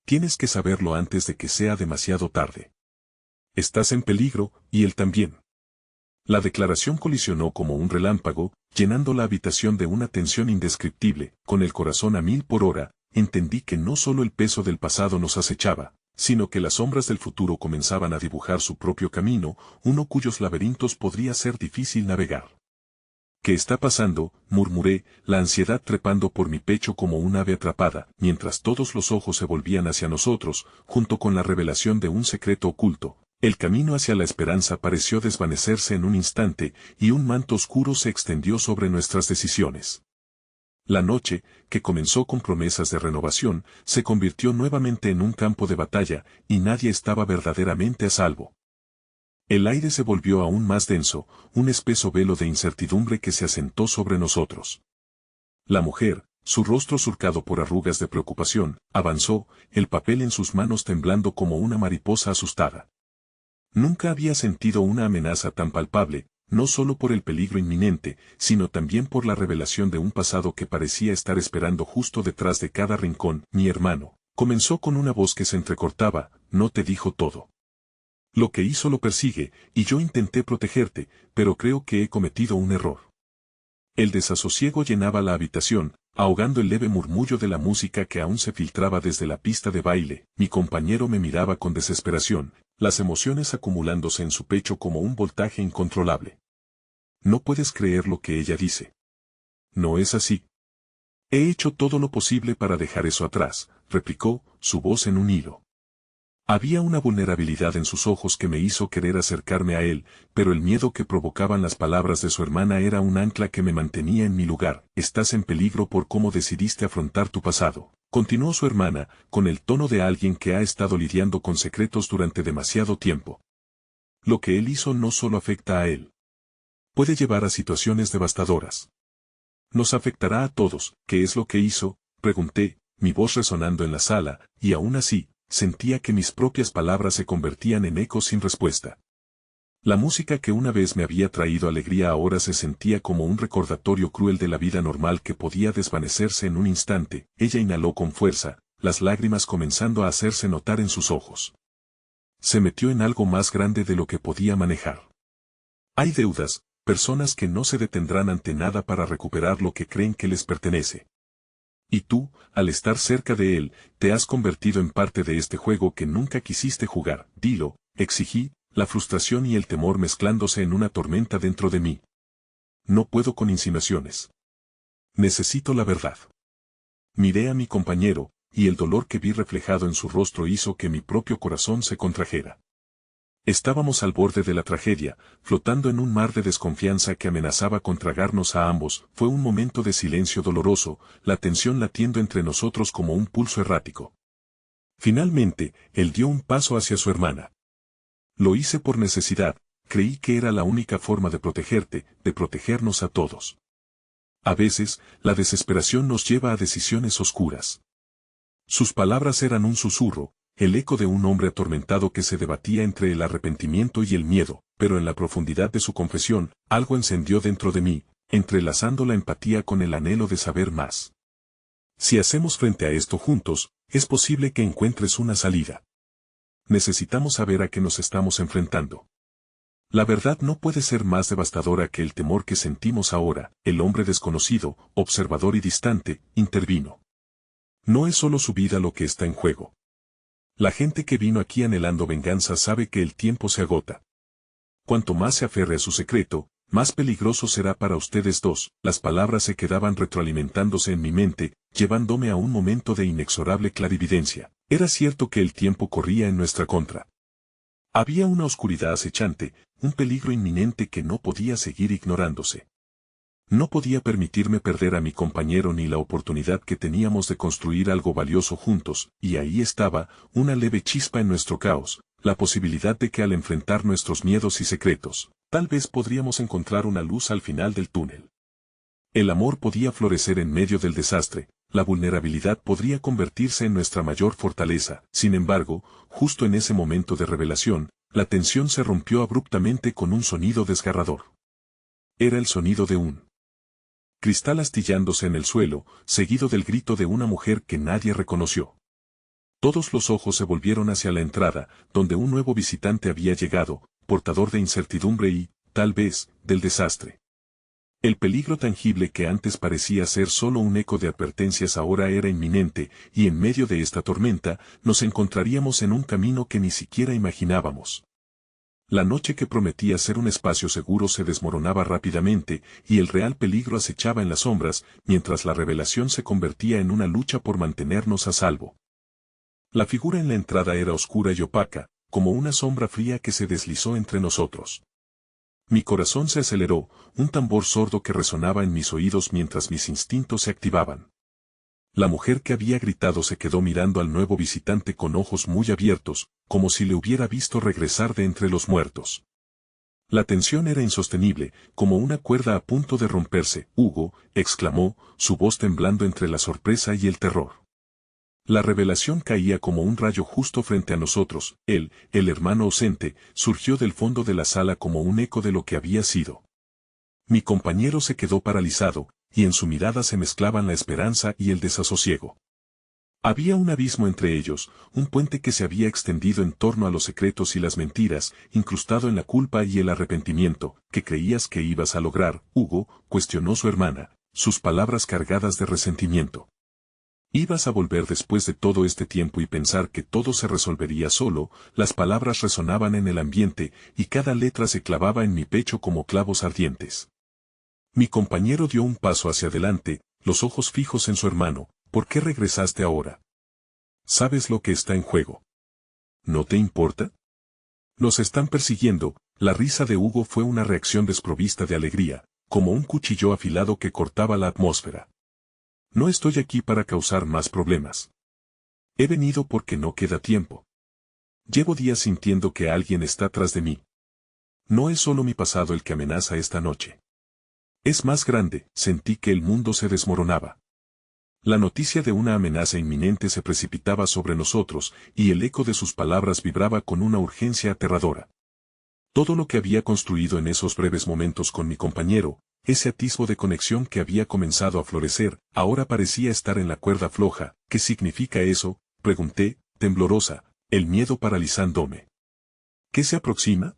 «Tienes que saberlo antes de que sea demasiado tarde. Estás en peligro, y él también». La declaración colisionó como un relámpago, llenando la habitación de una tensión indescriptible. Con el corazón a 1000 por hora, entendí que no solo el peso del pasado nos acechaba, sino que las sombras del futuro comenzaban a dibujar su propio camino, uno cuyos laberintos podría ser difícil navegar. «¿Qué está pasando?», murmuré, la ansiedad trepando por mi pecho como un ave atrapada, mientras todos los ojos se volvían hacia nosotros, junto con la revelación de un secreto oculto. El camino hacia la esperanza pareció desvanecerse en un instante, y un manto oscuro se extendió sobre nuestras decisiones. La noche, que comenzó con promesas de renovación, se convirtió nuevamente en un campo de batalla, y nadie estaba verdaderamente a salvo. El aire se volvió aún más denso, un espeso velo de incertidumbre que se asentó sobre nosotros. La mujer, su rostro surcado por arrugas de preocupación, avanzó, el papel en sus manos temblando como una mariposa asustada. Nunca había sentido una amenaza tan palpable, no solo por el peligro inminente, sino también por la revelación de un pasado que parecía estar esperando justo detrás de cada rincón. «Mi hermano», comenzó con una voz que se entrecortaba, «no te dijo todo. Lo que hizo lo persigue, y yo intenté protegerte, pero creo que he cometido un error. El desasosiego llenaba la habitación, ahogando el leve murmullo de la música que aún se filtraba desde la pista de baile. Mi compañero me miraba con desesperación, las emociones acumulándose en su pecho como un voltaje incontrolable. No puedes creer lo que ella dice. No es así. He hecho todo lo posible para dejar eso atrás, replicó, su voz en un hilo. Había una vulnerabilidad en sus ojos que me hizo querer acercarme a él, pero el miedo que provocaban las palabras de su hermana era un ancla que me mantenía en mi lugar. Estás en peligro por cómo decidiste afrontar tu pasado, continuó su hermana, con el tono de alguien que ha estado lidiando con secretos durante demasiado tiempo. Lo que él hizo no solo afecta a él. Puede llevar a situaciones devastadoras. Nos afectará a todos. ¿Qué es lo que hizo?, pregunté, mi voz resonando en la sala, y aún así, sentía que mis propias palabras se convertían en ecos sin respuesta. La música que una vez me había traído alegría ahora se sentía como un recordatorio cruel de la vida normal que podía desvanecerse en un instante. Ella inhaló con fuerza, las lágrimas comenzando a hacerse notar en sus ojos. Se metió en algo más grande de lo que podía manejar. Hay deudas, personas que no se detendrán ante nada para recuperar lo que creen que les pertenece. Y tú, al estar cerca de él, te has convertido en parte de este juego que nunca quisiste jugar. Dilo, exigí, la frustración y el temor mezclándose en una tormenta dentro de mí. No puedo con insinuaciones. Necesito la verdad. Miré a mi compañero, y el dolor que vi reflejado en su rostro hizo que mi propio corazón se contrajera. Estábamos al borde de la tragedia, flotando en un mar de desconfianza que amenazaba con tragarnos a ambos. Fue un momento de silencio doloroso, la tensión latiendo entre nosotros como un pulso errático. Finalmente, él dio un paso hacia su hermana. Lo hice por necesidad, creí que era la única forma de protegerte, de protegernos a todos. A veces, la desesperación nos lleva a decisiones oscuras. Sus palabras eran un susurro, el eco de un hombre atormentado que se debatía entre el arrepentimiento y el miedo, pero en la profundidad de su confesión, algo encendió dentro de mí, entrelazando la empatía con el anhelo de saber más. Si hacemos frente a esto juntos, es posible que encuentres una salida. Necesitamos saber a qué nos estamos enfrentando. La verdad no puede ser más devastadora que el temor que sentimos ahora. El hombre desconocido, observador y distante, intervino. No es solo su vida lo que está en juego. La gente que vino aquí anhelando venganza sabe que el tiempo se agota. Cuanto más se aferre a su secreto, más peligroso será para ustedes dos. Las palabras se quedaban retroalimentándose en mi mente, llevándome a un momento de inexorable clarividencia. Era cierto que el tiempo corría en nuestra contra. Había una oscuridad acechante, un peligro inminente que no podía seguir ignorándose. No podía permitirme perder a mi compañero ni la oportunidad que teníamos de construir algo valioso juntos, y ahí estaba, una leve chispa en nuestro caos, la posibilidad de que al enfrentar nuestros miedos y secretos, tal vez podríamos encontrar una luz al final del túnel. El amor podía florecer en medio del desastre, la vulnerabilidad podría convertirse en nuestra mayor fortaleza. Sin embargo, justo en ese momento de revelación, la tensión se rompió abruptamente con un sonido desgarrador. Era el sonido de un cristal astillándose en el suelo, seguido del grito de una mujer que nadie reconoció. Todos los ojos se volvieron hacia la entrada, donde un nuevo visitante había llegado, portador de incertidumbre y, tal vez, del desastre. El peligro tangible que antes parecía ser solo un eco de advertencias ahora era inminente, y en medio de esta tormenta, nos encontraríamos en un camino que ni siquiera imaginábamos. La noche que prometía ser un espacio seguro se desmoronaba rápidamente, y el real peligro acechaba en las sombras, mientras la revelación se convertía en una lucha por mantenernos a salvo. La figura en la entrada era oscura y opaca, como una sombra fría que se deslizó entre nosotros. Mi corazón se aceleró, un tambor sordo que resonaba en mis oídos mientras mis instintos se activaban. La mujer que había gritado se quedó mirando al nuevo visitante con ojos muy abiertos, como si le hubiera visto regresar de entre los muertos. La tensión era insostenible, como una cuerda a punto de romperse. «Hugo», exclamó, su voz temblando entre la sorpresa y el terror. La revelación caía como un rayo justo frente a nosotros. Él, el hermano ausente, surgió del fondo de la sala como un eco de lo que había sido. Mi compañero se quedó paralizado, y en su mirada se mezclaban la esperanza y el desasosiego. Había un abismo entre ellos, un puente que se había extendido en torno a los secretos y las mentiras, incrustado en la culpa y el arrepentimiento. ¿Qué creías que ibas a lograr, Hugo?, cuestionó su hermana, sus palabras cargadas de resentimiento. ¿Ibas a volver después de todo este tiempo y pensar que todo se resolvería solo? Las palabras resonaban en el ambiente, y cada letra se clavaba en mi pecho como clavos ardientes. Mi compañero dio un paso hacia adelante, los ojos fijos en su hermano. ¿Por qué regresaste ahora? ¿Sabes lo que está en juego? ¿No te importa? Los están persiguiendo. La risa de Hugo fue una reacción desprovista de alegría, como un cuchillo afilado que cortaba la atmósfera. No estoy aquí para causar más problemas. He venido porque no queda tiempo. Llevo días sintiendo que alguien está tras de mí. No es solo mi pasado el que amenaza esta noche. Es más grande. Sentí que el mundo se desmoronaba. La noticia de una amenaza inminente se precipitaba sobre nosotros, y el eco de sus palabras vibraba con una urgencia aterradora. Todo lo que había construido en esos breves momentos con mi compañero, ese atisbo de conexión que había comenzado a florecer, ahora parecía estar en la cuerda floja. ¿Qué significa eso?, pregunté, temblorosa, el miedo paralizándome. ¿Qué se aproxima?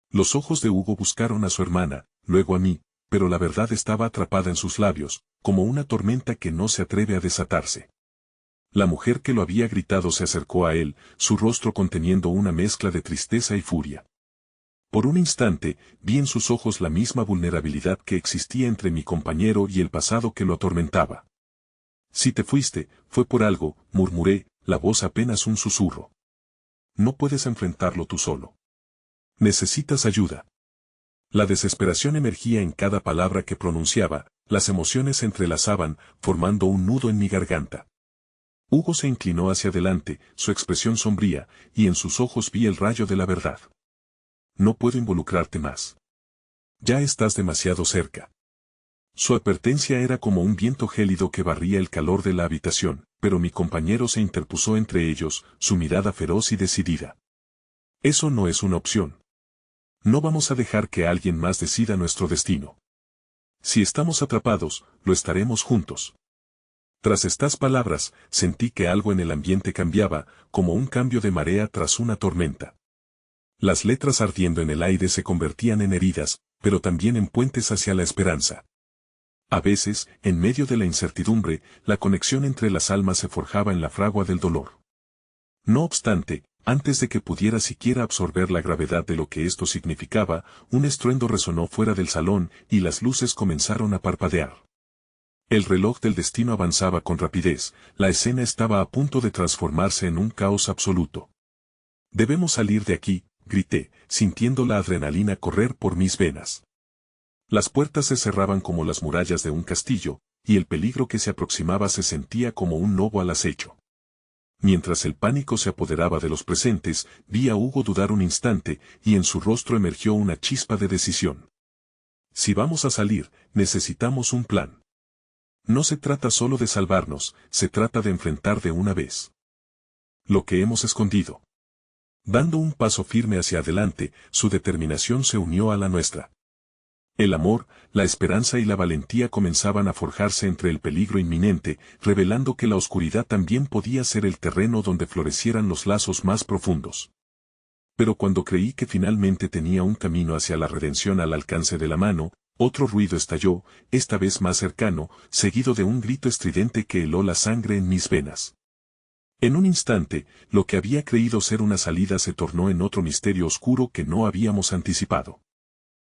Los ojos de Hugo buscaron a su hermana, luego a mí, pero la verdad estaba atrapada en sus labios, como una tormenta que no se atreve a desatarse. La mujer que lo había gritado se acercó a él, su rostro conteniendo una mezcla de tristeza y furia. Por un instante, vi en sus ojos la misma vulnerabilidad que existía entre mi compañero y el pasado que lo atormentaba. Si te fuiste, fue por algo, murmuré, la voz apenas un susurro. No puedes enfrentarlo tú solo. Necesitas ayuda. La desesperación emergía en cada palabra que pronunciaba, las emociones se entrelazaban, formando un nudo en mi garganta. Hugo se inclinó hacia adelante, su expresión sombría, y en sus ojos vi el rayo de la verdad. No puedo involucrarte más. Ya estás demasiado cerca. Su advertencia era como un viento gélido que barría el calor de la habitación, pero mi compañero se interpuso entre ellos, su mirada feroz y decidida. Eso no es una opción. No vamos a dejar que alguien más decida nuestro destino. Si estamos atrapados, lo estaremos juntos. Tras estas palabras, sentí que algo en el ambiente cambiaba, como un cambio de marea tras una tormenta. Las letras ardiendo en el aire se convertían en heridas, pero también en puentes hacia la esperanza. A veces, en medio de la incertidumbre, la conexión entre las almas se forjaba en la fragua del dolor. No obstante, antes de que pudiera siquiera absorber la gravedad de lo que esto significaba, un estruendo resonó fuera del salón, y las luces comenzaron a parpadear. El reloj del destino avanzaba con rapidez, la escena estaba a punto de transformarse en un caos absoluto. Debemos salir de aquí, grité, sintiendo la adrenalina correr por mis venas. Las puertas se cerraban como las murallas de un castillo, y el peligro que se aproximaba se sentía como un lobo al acecho. Mientras el pánico se apoderaba de los presentes, vi a Hugo dudar un instante, y en su rostro emergió una chispa de decisión. Si vamos a salir, necesitamos un plan. No se trata solo de salvarnos, se trata de enfrentar de una vez lo que hemos escondido. Dando un paso firme hacia adelante, su determinación se unió a la nuestra. El amor, la esperanza y la valentía comenzaban a forjarse entre el peligro inminente, revelando que la oscuridad también podía ser el terreno donde florecieran los lazos más profundos. Pero cuando creí que finalmente tenía un camino hacia la redención al alcance de la mano, otro ruido estalló, esta vez más cercano, seguido de un grito estridente que heló la sangre en mis venas. En un instante, lo que había creído ser una salida se tornó en otro misterio oscuro que no habíamos anticipado.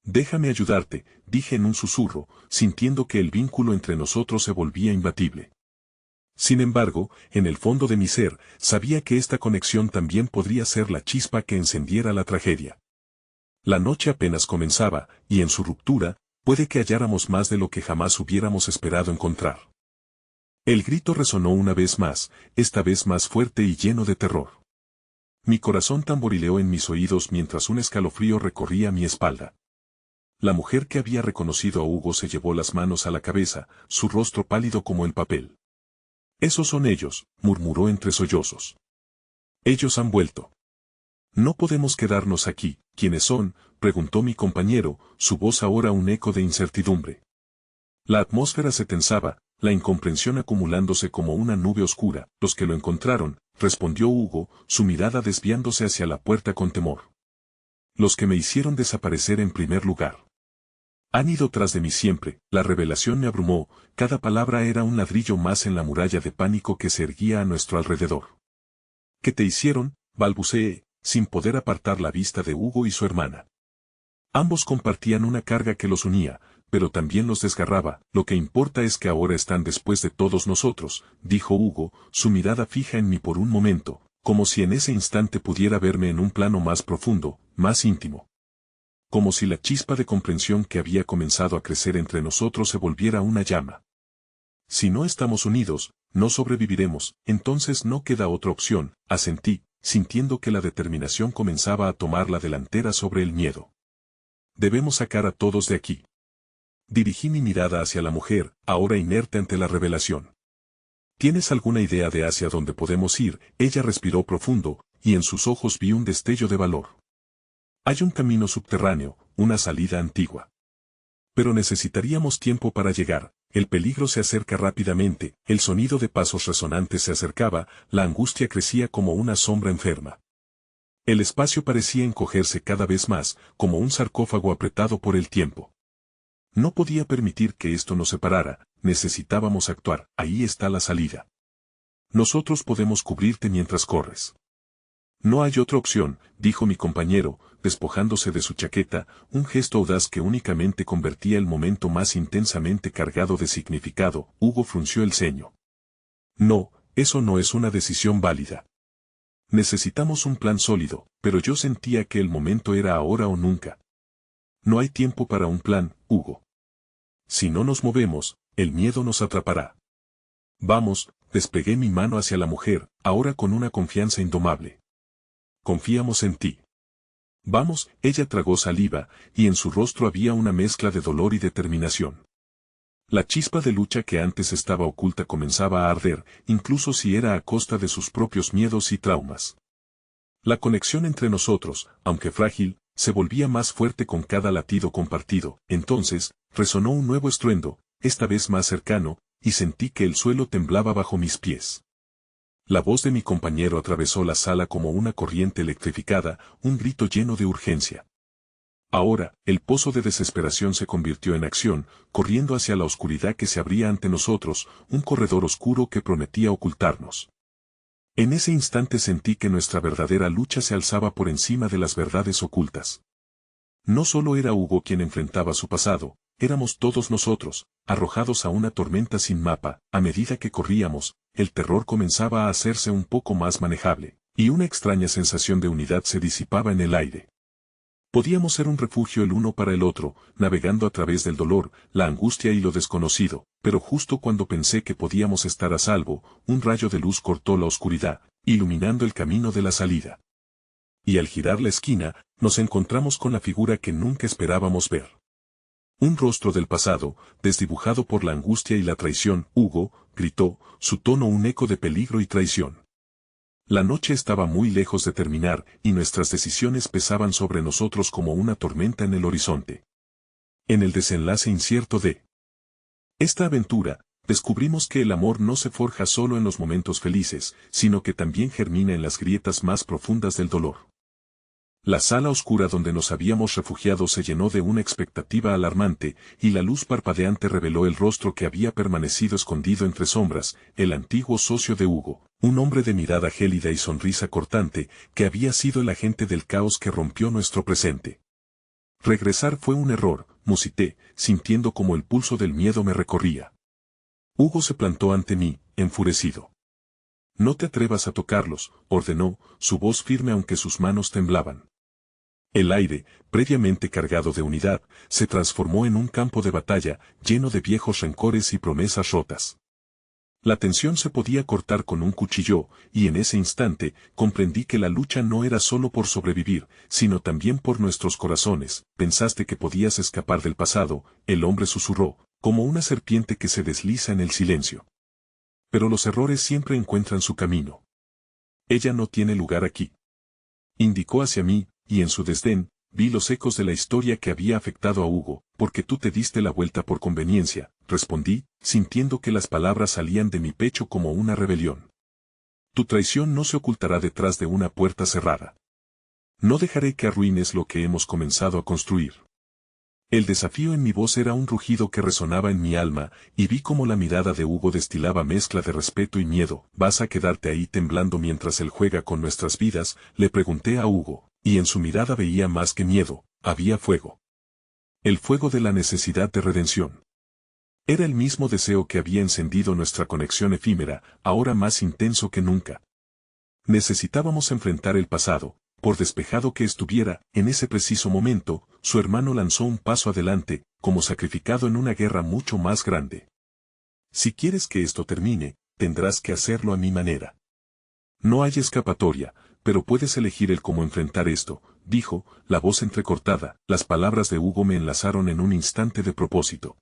Déjame ayudarte, dije en un susurro, sintiendo que el vínculo entre nosotros se volvía imbatible. Sin embargo, en el fondo de mi ser, sabía que esta conexión también podría ser la chispa que encendiera la tragedia. La noche apenas comenzaba, y en su ruptura, puede que halláramos más de lo que jamás hubiéramos esperado encontrar. El grito resonó una vez más, esta vez más fuerte y lleno de terror. Mi corazón tamborileó en mis oídos mientras un escalofrío recorría mi espalda. La mujer que había reconocido a Hugo se llevó las manos a la cabeza, su rostro pálido como el papel. «Esos son ellos», murmuró entre sollozos. «Ellos han vuelto». «No podemos quedarnos aquí». «¿Quiénes son?», preguntó mi compañero, su voz ahora un eco de incertidumbre. La atmósfera se tensaba, la incomprensión acumulándose como una nube oscura. Los que lo encontraron, respondió Hugo, su mirada desviándose hacia la puerta con temor. Los que me hicieron desaparecer en primer lugar. Han ido tras de mí siempre. La revelación me abrumó, cada palabra era un ladrillo más en la muralla de pánico que se erguía a nuestro alrededor. ¿Qué te hicieron?, balbuceé, sin poder apartar la vista de Hugo y su hermana. Ambos compartían una carga que los unía, pero también los desgarraba. Lo que importa es que ahora están después de todos nosotros, dijo Hugo, su mirada fija en mí por un momento, como si en ese instante pudiera verme en un plano más profundo, más íntimo. Como si la chispa de comprensión que había comenzado a crecer entre nosotros se volviera una llama. Si no estamos unidos, no sobreviviremos, entonces no queda otra opción, asentí, sintiendo que la determinación comenzaba a tomar la delantera sobre el miedo. Debemos sacar a todos de aquí. Dirigí mi mirada hacia la mujer, ahora inerte ante la revelación. ¿Tienes alguna idea de hacia dónde podemos ir? Ella respiró profundo, y en sus ojos vi un destello de valor. Hay un camino subterráneo, una salida antigua. Pero necesitaríamos tiempo para llegar, el peligro se acerca rápidamente, el sonido de pasos resonantes se acercaba, la angustia crecía como una sombra enferma. El espacio parecía encogerse cada vez más, como un sarcófago apretado por el tiempo. No podía permitir que esto nos separara, necesitábamos actuar, ahí está la salida. Nosotros podemos cubrirte mientras corres. No hay otra opción, dijo mi compañero, despojándose de su chaqueta, un gesto audaz que únicamente convertía el momento más intensamente cargado de significado. Hugo frunció el ceño. No, eso no es una decisión válida. Necesitamos un plan sólido, pero yo sentía que el momento era ahora o nunca. No hay tiempo para un plan, Hugo. Si no nos movemos, el miedo nos atrapará. Vamos, desplegué mi mano hacia la mujer, ahora con una confianza indomable. Confiamos en ti. Vamos, ella tragó saliva, y en su rostro había una mezcla de dolor y determinación. La chispa de lucha que antes estaba oculta comenzaba a arder, incluso si era a costa de sus propios miedos y traumas. La conexión entre nosotros, aunque frágil, se volvía más fuerte con cada latido compartido. Entonces, resonó un nuevo estruendo, esta vez más cercano, y sentí que el suelo temblaba bajo mis pies. La voz de mi compañero atravesó la sala como una corriente electrificada, un grito lleno de urgencia. Ahora, el pozo de desesperación se convirtió en acción, corriendo hacia la oscuridad que se abría ante nosotros, un corredor oscuro que prometía ocultarnos. En ese instante sentí que nuestra verdadera lucha se alzaba por encima de las verdades ocultas. No solo era Hugo quien enfrentaba su pasado, éramos todos nosotros, arrojados a una tormenta sin mapa. A medida que corríamos, el terror comenzaba a hacerse un poco más manejable, y una extraña sensación de unidad se disipaba en el aire. Podíamos ser un refugio el uno para el otro, navegando a través del dolor, la angustia y lo desconocido, pero justo cuando pensé que podíamos estar a salvo, un rayo de luz cortó la oscuridad, iluminando el camino de la salida. Y al girar la esquina, nos encontramos con la figura que nunca esperábamos ver. Un rostro del pasado, desdibujado por la angustia y la traición. Hugo, gritó, su tono un eco de peligro y traición. La noche estaba muy lejos de terminar, y nuestras decisiones pesaban sobre nosotros como una tormenta en el horizonte. En el desenlace incierto de esta aventura, descubrimos que el amor no se forja solo en los momentos felices, sino que también germina en las grietas más profundas del dolor. La sala oscura donde nos habíamos refugiado se llenó de una expectativa alarmante, y la luz parpadeante reveló el rostro que había permanecido escondido entre sombras, el antiguo socio de Hugo, un hombre de mirada gélida y sonrisa cortante, que había sido el agente del caos que rompió nuestro presente. Regresar fue un error, musité, sintiendo como el pulso del miedo me recorría. Hugo se plantó ante mí, enfurecido. No te atrevas a tocarlos, ordenó, su voz firme aunque sus manos temblaban. El aire, previamente cargado de unidad, se transformó en un campo de batalla, lleno de viejos rencores y promesas rotas. La tensión se podía cortar con un cuchillo, y en ese instante, comprendí que la lucha no era solo por sobrevivir, sino también por nuestros corazones. Pensaste que podías escapar del pasado, el hombre susurró, como una serpiente que se desliza en el silencio. Pero los errores siempre encuentran su camino. Ella no tiene lugar aquí. Indicó hacia mí, y en su desdén, vi los ecos de la historia que había afectado a Hugo, porque tú te diste la vuelta por conveniencia, respondí, sintiendo que las palabras salían de mi pecho como una rebelión. Tu traición no se ocultará detrás de una puerta cerrada. No dejaré que arruines lo que hemos comenzado a construir. El desafío en mi voz era un rugido que resonaba en mi alma, y vi cómo la mirada de Hugo destilaba mezcla de respeto y miedo. ¿Vas a quedarte ahí temblando mientras él juega con nuestras vidas?, le pregunté a Hugo, y en su mirada veía más que miedo, había fuego. El fuego de la necesidad de redención. Era el mismo deseo que había encendido nuestra conexión efímera, ahora más intenso que nunca. Necesitábamos enfrentar el pasado. Por despejado que estuviera, en ese preciso momento, su hermano lanzó un paso adelante, como sacrificado en una guerra mucho más grande. Si quieres que esto termine, tendrás que hacerlo a mi manera. No hay escapatoria, pero puedes elegir el cómo enfrentar esto, dijo, la voz entrecortada. Las palabras de Hugo me enlazaron en un instante de propósito.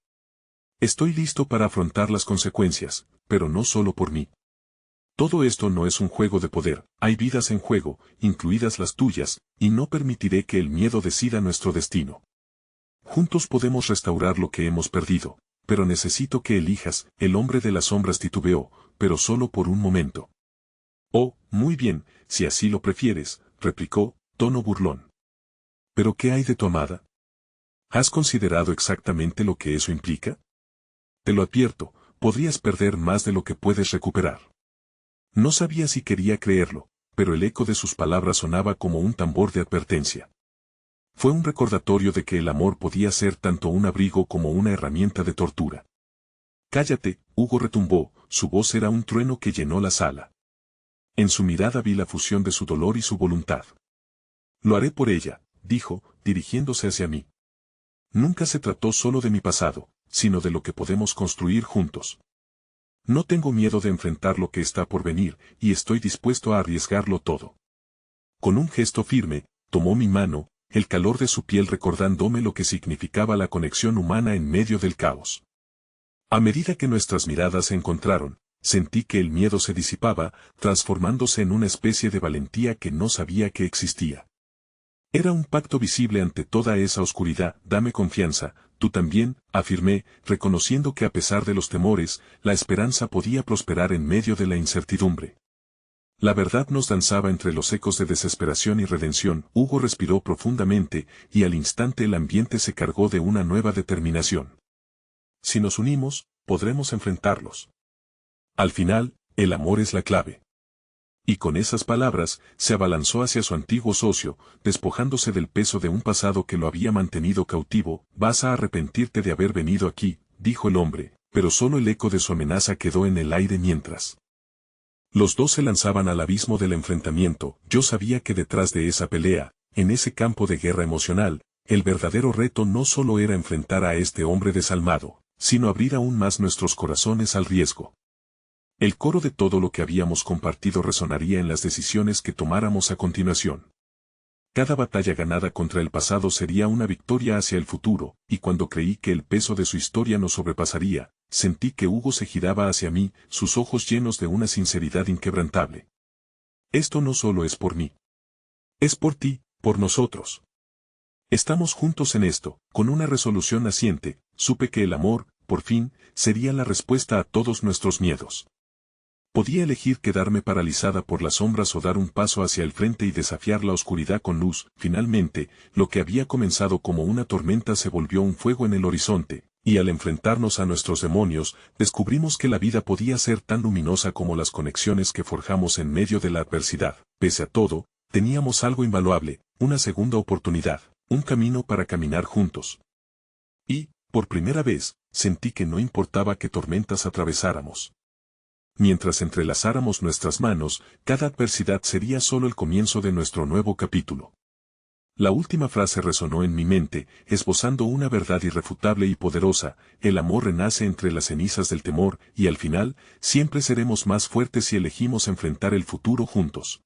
Estoy listo para afrontar las consecuencias, pero no solo por mí. Todo esto no es un juego de poder, hay vidas en juego, incluidas las tuyas, y no permitiré que el miedo decida nuestro destino. Juntos podemos restaurar lo que hemos perdido, pero necesito que elijas. El hombre de las sombras titubeó, pero solo por un momento. Oh, muy bien, si así lo prefieres, replicó, tono burlón. ¿Pero qué hay de tu amada? ¿Has considerado exactamente lo que eso implica? Te lo advierto, podrías perder más de lo que puedes recuperar. No sabía si quería creerlo, pero el eco de sus palabras sonaba como un tambor de advertencia. Fue un recordatorio de que el amor podía ser tanto un abrigo como una herramienta de tortura. Cállate, Hugo retumbó, su voz era un trueno que llenó la sala. En su mirada vi la fusión de su dolor y su voluntad. Lo haré por ella, dijo, dirigiéndose hacia mí. Nunca se trató solo de mi pasado, sino de lo que podemos construir juntos. No tengo miedo de enfrentar lo que está por venir, y estoy dispuesto a arriesgarlo todo. Con un gesto firme, tomó mi mano, el calor de su piel recordándome lo que significaba la conexión humana en medio del caos. A medida que nuestras miradas se encontraron, sentí que el miedo se disipaba, transformándose en una especie de valentía que no sabía que existía. Era un pacto visible ante toda esa oscuridad. Dame confianza, tú también, afirmé, reconociendo que a pesar de los temores, la esperanza podía prosperar en medio de la incertidumbre. La verdad nos danzaba entre los ecos de desesperación y redención. Hugo respiró profundamente, y al instante el ambiente se cargó de una nueva determinación. Si nos unimos, podremos enfrentarlos. Al final, el amor es la clave. Y con esas palabras, se abalanzó hacia su antiguo socio, despojándose del peso de un pasado que lo había mantenido cautivo. Vas a arrepentirte de haber venido aquí, dijo el hombre, pero solo el eco de su amenaza quedó en el aire mientras. Los dos se lanzaban al abismo del enfrentamiento. Yo sabía que detrás de esa pelea, en ese campo de guerra emocional, el verdadero reto no solo era enfrentar a este hombre desalmado, sino abrir aún más nuestros corazones al riesgo. El coro de todo lo que habíamos compartido resonaría en las decisiones que tomáramos a continuación. Cada batalla ganada contra el pasado sería una victoria hacia el futuro, y cuando creí que el peso de su historia nos sobrepasaría, sentí que Hugo se giraba hacia mí, sus ojos llenos de una sinceridad inquebrantable. Esto no solo es por mí. Es por ti, por nosotros. Estamos juntos en esto. Con una resolución naciente, supe que el amor, por fin, sería la respuesta a todos nuestros miedos. Podía elegir quedarme paralizada por las sombras o dar un paso hacia el frente y desafiar la oscuridad con luz. Finalmente, lo que había comenzado como una tormenta se volvió un fuego en el horizonte, y al enfrentarnos a nuestros demonios, descubrimos que la vida podía ser tan luminosa como las conexiones que forjamos en medio de la adversidad. Pese a todo, teníamos algo invaluable, una segunda oportunidad, un camino para caminar juntos. Y, por primera vez, sentí que no importaba qué tormentas atravesáramos. Mientras entrelazáramos nuestras manos, cada adversidad sería solo el comienzo de nuestro nuevo capítulo. La última frase resonó en mi mente, esbozando una verdad irrefutable y poderosa: el amor renace entre las cenizas del temor, y al final, siempre seremos más fuertes si elegimos enfrentar el futuro juntos.